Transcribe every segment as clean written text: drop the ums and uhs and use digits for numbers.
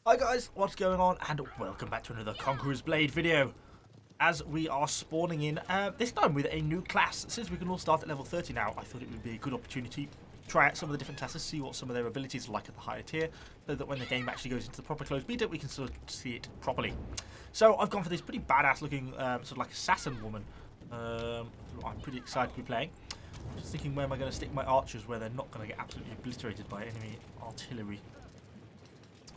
Hi guys, what's going on, and welcome back to another Conqueror's Blade video. As we are spawning in, this time with a new class. Since we can all start at level 30 now, I thought it would be a good opportunity to try out some of the different classes, see what some of their abilities are like at the higher tier, so that when the game actually goes into the proper closed beta, we can sort of see it properly. So I've gone for this pretty badass looking, sort of like assassin woman, who I'm pretty excited to be playing. I'm just thinking, where am I going to stick my archers where they're not going to get absolutely obliterated by enemy artillery.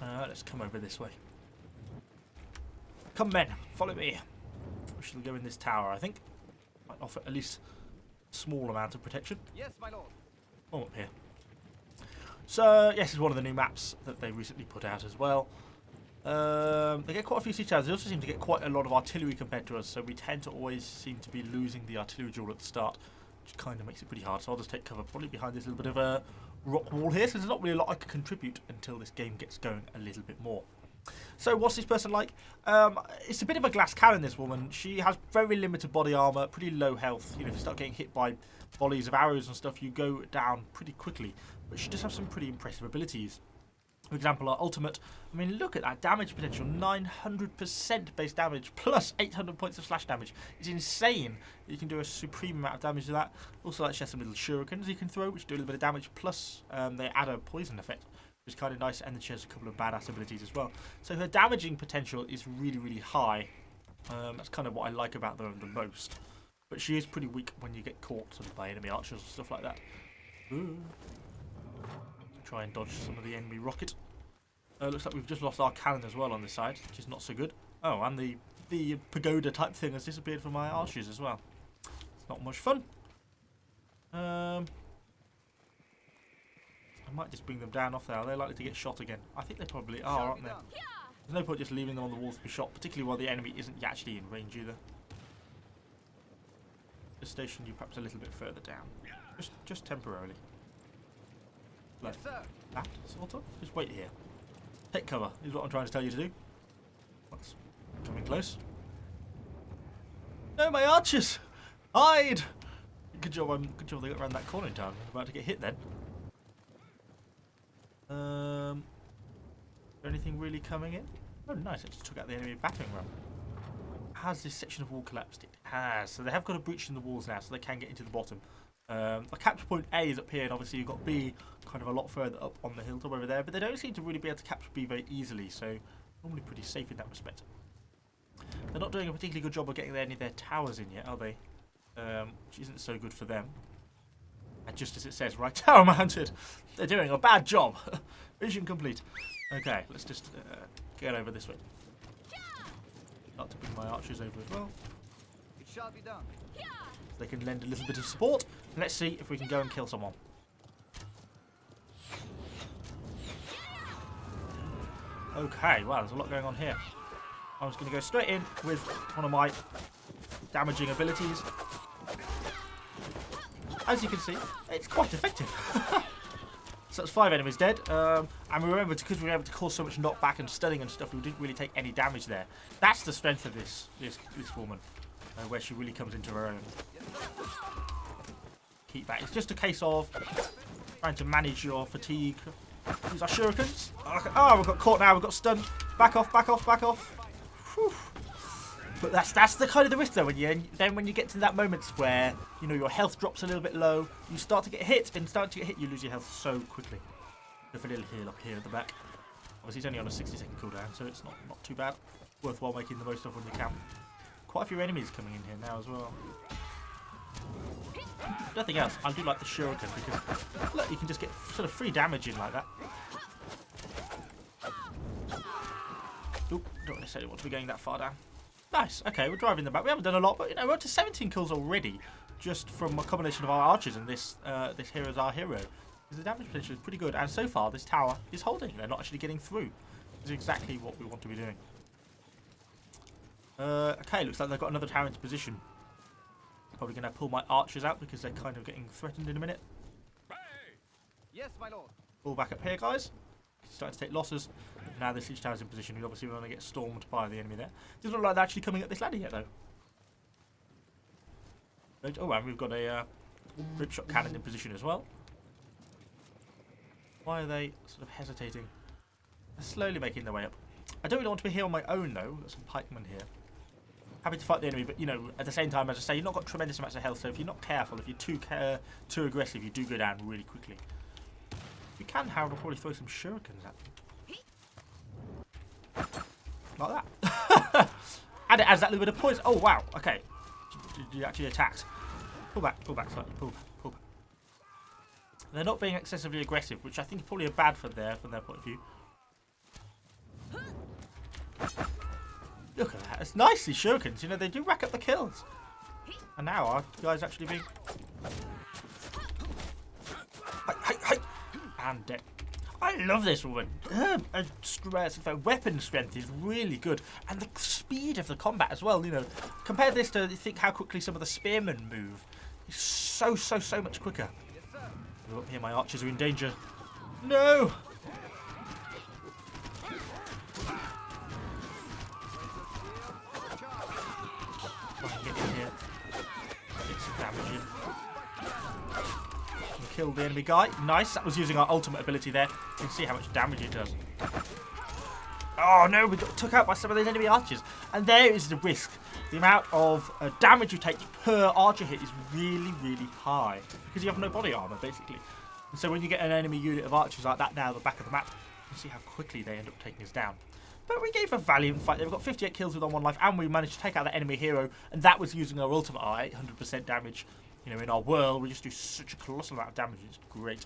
Let's come over this way. Come men, follow me. We shall go in this tower, I think. Might offer at least a small amount of protection. Yes, my lord. Oh, up here. So, yes, it's one of the new maps that they recently put out as well. They get quite a few siege towers. They also seem to get quite a lot of artillery compared to us, so we tend to always seem to be losing the artillery duel at the start, which kind of makes it pretty hard. So I'll just take cover probably behind this little bit of a rock wall here, so there's not really a lot I can contribute until this game gets going a little bit more. So what's this person like? It's a bit of a glass cannon, this woman. She has very limited body armor, pretty low health. You know, if you start getting hit by volleys of arrows and stuff, you go down pretty quickly. But she does have some pretty impressive abilities. For example, our ultimate, I mean, look at that damage potential, 900% base damage, plus 800 points of slash damage. It's insane. You can do a supreme amount of damage to that. Also, like, she has some little shurikens you can throw, which do a little bit of damage, plus they add a poison effect, which is kind of nice, and then she has a couple of badass abilities as well. So her damaging potential is really, really high. That's kind of what I like about them the most. But she is pretty weak when you get caught sort of by enemy archers and stuff like that. Ooh. Try and dodge some of the enemy rocket. Looks like we've just lost our cannon as well on this side, which is not so good. Oh, and the pagoda type thing has disappeared from my archers as well. It's not much fun. I might just bring them down off there. Are they likely to get shot again? I think they probably are, aren't they? There's no point just leaving them on the wall to be shot, particularly while the enemy isn't actually in range either. Just station you perhaps a little bit further down. Just temporarily. Like that, sort of. Just wait here. Take cover, is what I'm trying to tell you to do. That's coming close. No, my archers! Hide! Good job, good job they got around that corner in time. I'm about to get hit then. Is there anything really coming in? Oh, nice, I just took out the enemy battering ram. Has this section of wall collapsed? It has. So they have got a breach in the walls now, so they can get into the bottom. The capture point A is up here, and obviously you've got B kind of a lot further up on the hilltop over there, but they don't seem to really be able to capture B very easily, so normally pretty safe in that respect. They're not doing a particularly good job of getting any of their towers in yet, are they? Which isn't so good for them. And just as it says, right, tower mounted. They're doing a bad job. Mission complete. Okay, let's just get over this way. Start to bring my archers over as well. It shall be done. They can lend a little bit of support. Let's see if we can go and kill someone. Okay, wow, there's a lot going on here. I'm just going to go straight in with one of my damaging abilities. As you can see, it's quite effective. So that's 5 enemies dead. And remember, because we were able to cause so much knockback and stunning and stuff, we didn't really take any damage there. That's the strength of this woman. Where she really comes into her own. Keep back. It's just a case of trying to manage your fatigue. Use our shurikens. Oh, we've got caught now. We've got stunned. Back off, back off, back off. Whew. But that's the kind of the risk though. When you get to that moment where you know your health drops a little bit low, you start to get hit, and starting to get hit, you lose your health so quickly. There's a little heal up here at the back. Obviously, it's only on a 60-second cooldown, so it's not too bad. Worthwhile making the most of when you can. Quite a few enemies coming in here now as well. Nothing else. I do like the shuriken because look, you can just get sort of free damage in like that. Oop, don't necessarily want to be going that far down. Nice. Okay, we're driving them back. We haven't done a lot, but you know we're up to 17 kills already, just from a combination of our archers and this hero's our hero. Because the damage potential is pretty good, and so far this tower is holding. They're not actually getting through. This is exactly what we want to be doing. Okay, looks like they've got another tower into position. Probably going to pull my archers out because they're kind of getting threatened in a minute. Yes, my lord. Pull back up here, guys. Starting to take losses. Now the siege tower's in position. We obviously want to get stormed by the enemy there. Doesn't look like they're actually coming up this ladder yet, though. Oh, and we've got a ripshot cannon in position as well. Why are they sort of hesitating? They're slowly making their way up. I don't really want to be here on my own, though. Got some pikemen here. Happy to fight the enemy, but, you know, at the same time, as I say, you've not got tremendous amounts of health, so if you're not careful, if you're too aggressive, you do go down really quickly. You can, however, probably throw some shurikens at them. Like that. And it adds that little bit of poison. Oh, wow. Okay. You actually attacked. Pull back slightly. Pull back. They're not being excessively aggressive, which I think is probably a bad from their point of view. Look at that. It's nice, these shurikens. You know, they do rack up the kills. And now our guy's actually being... Hey. And dead. I love this woman. Her weapon strength is really good. And the speed of the combat as well, you know. Compare this to, think how quickly some of the spearmen move. It's so much quicker. You're up here, my archers are in danger. No! Get in here. Get some damage in. Kill the enemy guy. Nice. That was using our ultimate ability there. You can see how much damage it does. Oh no, we got took out by some of those enemy archers. And there is the risk. The amount of damage you take per archer hit is really high. Because you have no body armor, basically. And so when you get an enemy unit of archers like that now at the back of the map, you can see how quickly they end up taking us down. But we gave a valiant fight. They've got 58 kills with on 1 life, and we managed to take out that enemy hero. And that was using our ultimate, our 800% damage. You know, in our world, we just do such a colossal amount of damage. It's great.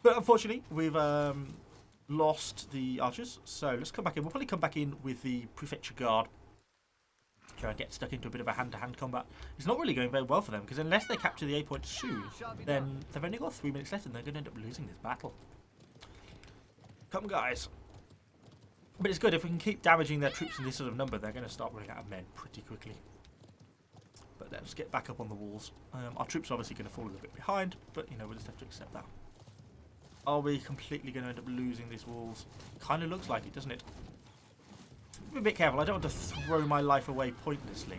But unfortunately, we've lost the archers. So let's come back in. We'll probably come back in with the Prefecture Guard. Try and get stuck into a bit of a hand-to-hand combat. It's not really going very well for them, because unless they capture the A point soon, then they've only got 3 minutes left, and they're going to end up losing this battle. Come, guys. But it's good. If we can keep damaging their troops in this sort of number, they're going to start running out of men pretty quickly. But let's get back up on the walls. Our troops are obviously going to fall a little bit behind, but, you know, we'll just have to accept that. Are we completely going to end up losing these walls? Kind of looks like it, doesn't it? Be a bit careful. I don't want to throw my life away pointlessly.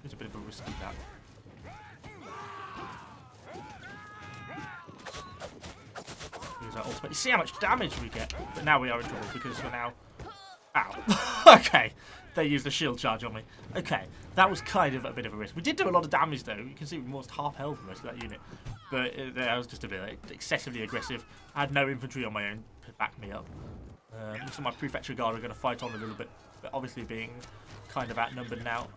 It's a bit of a risky that. Use our ultimate. You see how much damage we get? But now we are in trouble because we're now... Ow. Okay. They used a shield charge on me. Okay. That was kind of a bit of a risk. We did do a lot of damage, though. You can see we lost half health for most of that unit. But I was just a bit excessively aggressive. I had no infantry on my own to back me up. Looks like my Prefecture Guard are going to fight on a little bit. But obviously being kind of outnumbered now.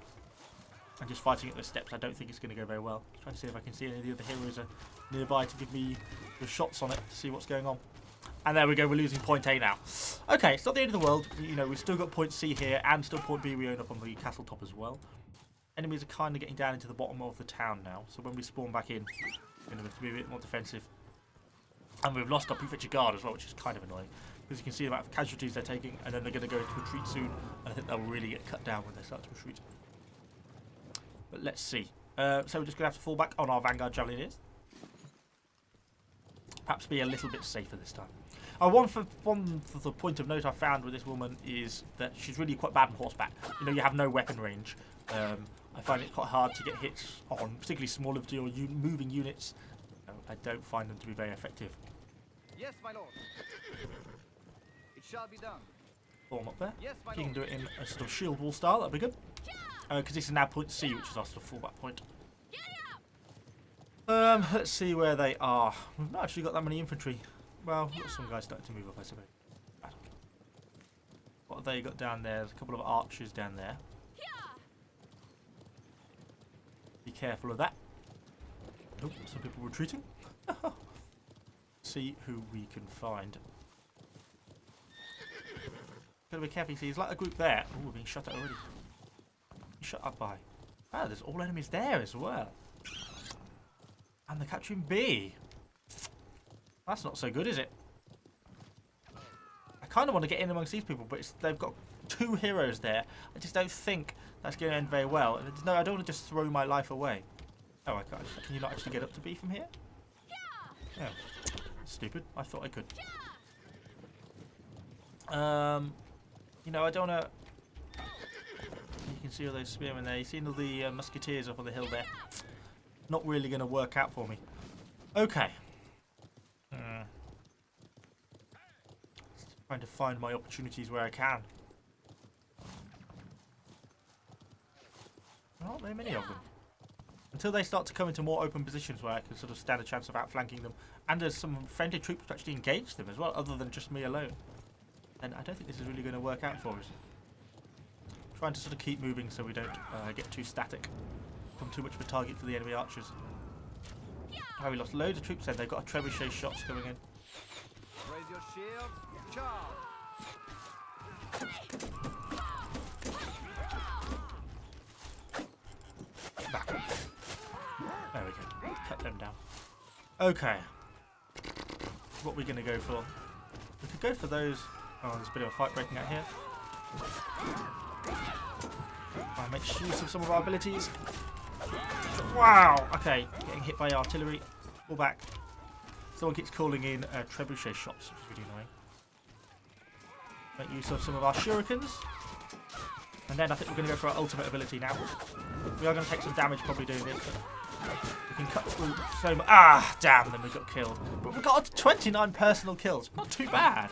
And just fighting at the steps, I don't think it's going to go very well. Try to see if I can see any of the other heroes are nearby to give me the shots on it to see what's going on. And there we go, we're losing point A now. Okay, it's not the end of the world. You know, we've still got point C here and still point B we own up on the castle top as well. Enemies are kind of getting down into the bottom of the town now. So when we spawn back in, we're going to have to be a bit more defensive. And we've lost our Prefecture Guard as well, which is kind of annoying. Because you can see the amount of casualties they're taking, and then they're going to go into retreat soon. And I think they'll really get cut down when they start to retreat. But let's see. So we're just going to have to fall back on our Vanguard Javelineers. Perhaps be a little bit safer this time. One for the point of note I found with this woman is that she's really quite bad on horseback. You know, you have no weapon range. I find it quite hard to get hits on, particularly small of your moving units. I don't find them to be very effective. Yes, my lord. It shall be done. Form up there. Yes, my You can lord. do it in a sort of shield wall style. That'd be good. Because this is now point C, which is our sort of fallback point. Let's see where they are. We've not actually got that many infantry. Well, we've got some guys starting to move up, I suppose. What have they got down there? There's a couple of archers down there. Be careful of that. Oh, some people retreating. See who we can find. Gotta be careful. See, there's like a group there. Oh, we're being shot at already. Shut up by. Ah, there's all enemies there as well. And they're capturing B. That's not so good, is it? I kind of want to get in amongst these people, but they've got 2 heroes there. I just don't think that's going to end very well. And no, I don't want to just throw my life away. Oh, I can't. Can you not actually get up to B from here? Oh, stupid. I thought I could. You know, I don't want to... You can see all those spearmen there. You've seen all the musketeers up on the hill there. Not really going to work out for me. Okay. trying to find my opportunities where I can. There aren't very many of them. Until they start to come into more open positions where I can sort of stand a chance of outflanking them. And there's some friendly troops to actually engage them as well, other than just me alone. And I don't think this is really going to work out for us. Trying to sort of keep moving so we don't get too static. Become too much of a target for the enemy archers. Oh, we lost loads of troops then. They've got a trebuchet shots coming in. Raise your shield. Charge. Back up. There we go. Cut them down. Okay. What are we going to go for? We could go for those. Oh, there's a bit of a fight breaking out here. I'll make use of some of our abilities. Wow! Okay, getting hit by artillery. Pull back. Someone keeps calling in trebuchet shots, which is really annoying. Make use of some of our shurikens. And then I think we're going to go for our ultimate ability now. We are going to take some damage probably doing this, but we can cut through so much. Ah, damn, then we got killed. But we got 29 personal kills. Not too bad.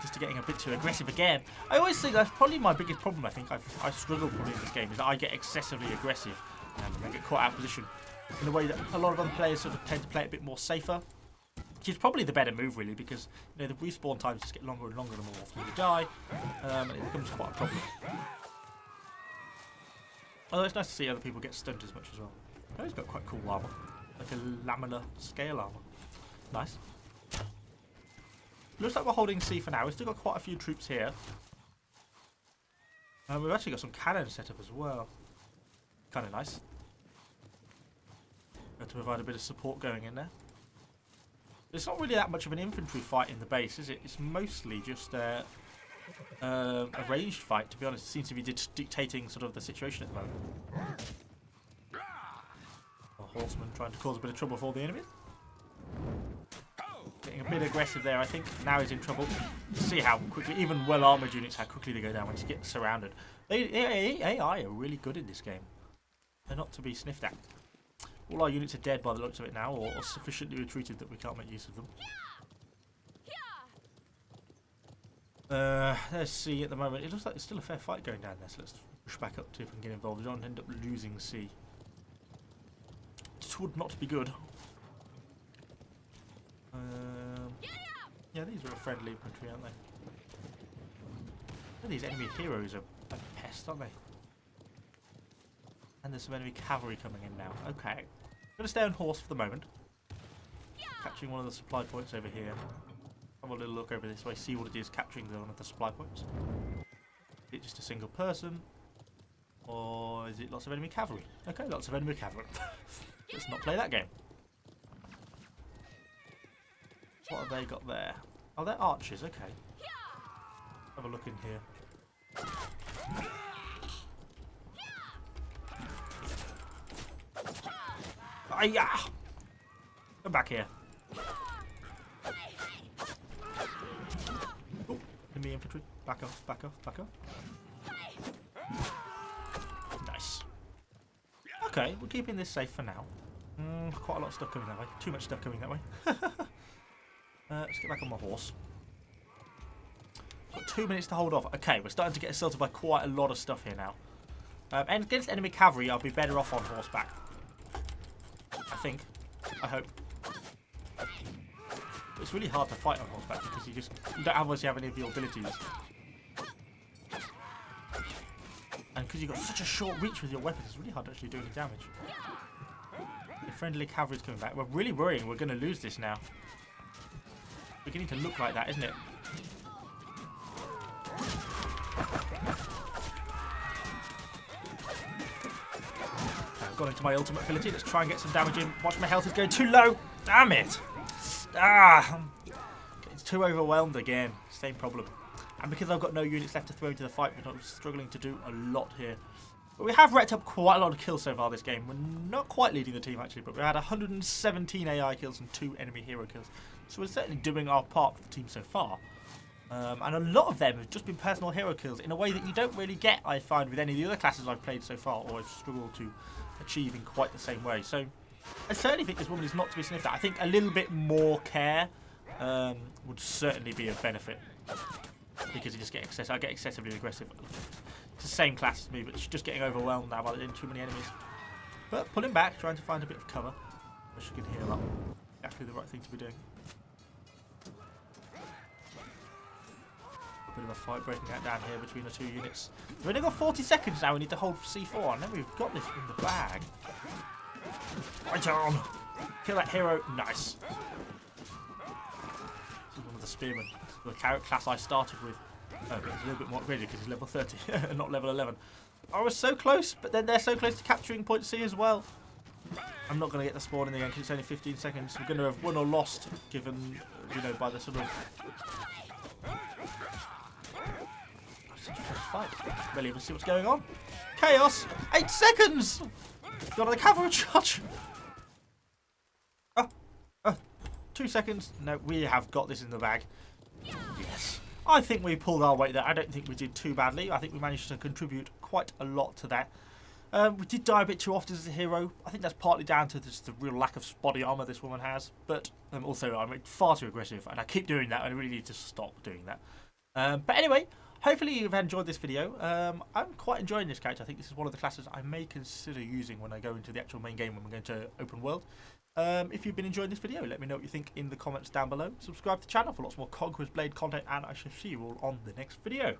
Just getting a bit too aggressive again. I always think that's probably my biggest problem. I think I struggle probably in this game is that I get excessively aggressive and I get caught out of position in a way that a lot of other players sort of tend to play it a bit more safer. Which is probably the better move really, because you know the respawn times just get longer and longer the more often you die, and it becomes quite a problem. Although it's nice to see other people get stunned as much as well. Oh, he's got quite cool armor, like a laminar scale armor. Nice. Looks like we're holding C for now. We've still got quite a few troops here. We've actually got some cannons set up as well. Kind of nice. Got to provide a bit of support going in there. It's not really that much of an infantry fight in the base, is it? It's mostly just a ranged fight, to be honest. It seems to be dictating sort of the situation at the moment. A horseman trying to cause a bit of trouble for the enemies. Getting a bit aggressive there, I think. Now he's in trouble. See how quickly, even well-armoured units, how quickly they go down when you get surrounded. AI are really good in this game. They're not to be sniffed at. All our units are dead by the looks of it now, or sufficiently retreated that we can't make use of them. Let's see at the moment. It looks like there's still a fair fight going down there, so let's push back up to see if we can get involved. We don't end up losing C. This would not be good. Yeah, these are a friendly infantry, aren't they? Oh, these enemy heroes are a pest, aren't they? And there's some enemy cavalry coming in now. Okay. I'm going to stay on horse for the moment. Capturing one of the supply points over here. Have a little look over this way, see what it is capturing one of the supply points. Is it just a single person? Or is it lots of enemy cavalry? Okay, lots of enemy cavalry. Let's not play that game. What have they got there? Oh, they're archers, okay. Have a look in here. Hiya! Come back here. Oh, enemy infantry. Back off, back off, back off. Nice. Okay, we're keeping this safe for now. Quite a lot of stuff coming that way. Too much stuff coming that way. Let's get back on my horse. Got 2 minutes to hold off. Okay, we're starting to get assaulted by quite a lot of stuff here now. And against enemy cavalry, I'll be better off on horseback. I think. I hope. It's really hard to fight on horseback because you don't obviously have any of your abilities. And because you've got such a short reach with your weapons, it's really hard to actually do any damage. The friendly cavalry's coming back. We're really worrying we're going to lose this now. Beginning to look like that, isn't it? I've gone into my ultimate ability. Let's try and get some damage in. Watch, my health is going too low. Damn it! Ah! Getting too overwhelmed again. Same problem. And because I've got no units left to throw into the fight, we're struggling to do a lot here. But we have racked up quite a lot of kills so far this game. We're not quite leading the team actually, but we had 117 AI kills and 2 enemy hero kills. So we're certainly doing our part for the team so far. And a lot of them have just been personal hero kills in a way that you don't really get, I find, with any of the other classes I've played so far, or I've struggled to achieve in quite the same way. So I certainly think this woman is not to be sniffed at. I think a little bit more care would certainly be of benefit. because I get excessively aggressive. It's the same class as me, but she's just getting overwhelmed now by too many enemies. But pulling back, trying to find a bit of cover, so she can heal up. Exactly the right thing to be doing. A bit of a fight breaking out down here between the two units. We've only got 40 seconds now. We need to hold C4, and then we've got this in the bag. Right on. Kill that hero. Nice. This is one of the spearmen. The class I started with. Oh, but it's a little bit more upgraded because he's level 30, not level 11. I was so close, but then they're so close to capturing point C as well. I'm not going to get the spawn in the end because it's only 15 seconds. We're going to have won or lost, given, you know, by the sort of... Such a close fight. Really even see what's going on. Chaos! 8 seconds! Got the cavalry charge! 2 seconds. No, we have got this in the bag. Yes. I think we pulled our weight there. I don't think we did too badly. I think we managed to contribute quite a lot to that. We did die a bit too often as a hero. I think that's partly down to just the real lack of body armor this woman has. But also, I'm far too aggressive, and I keep doing that, and I really need to stop doing that. But anyway, hopefully you've enjoyed this video. I'm quite enjoying this character. I think this is one of the classes I may consider using when I go into the actual main game when we're going to open world. If you've been enjoying this video, let me know what you think in the comments down below. Subscribe to the channel for lots more Conqueror's Blade content, and I shall see you all on the next video.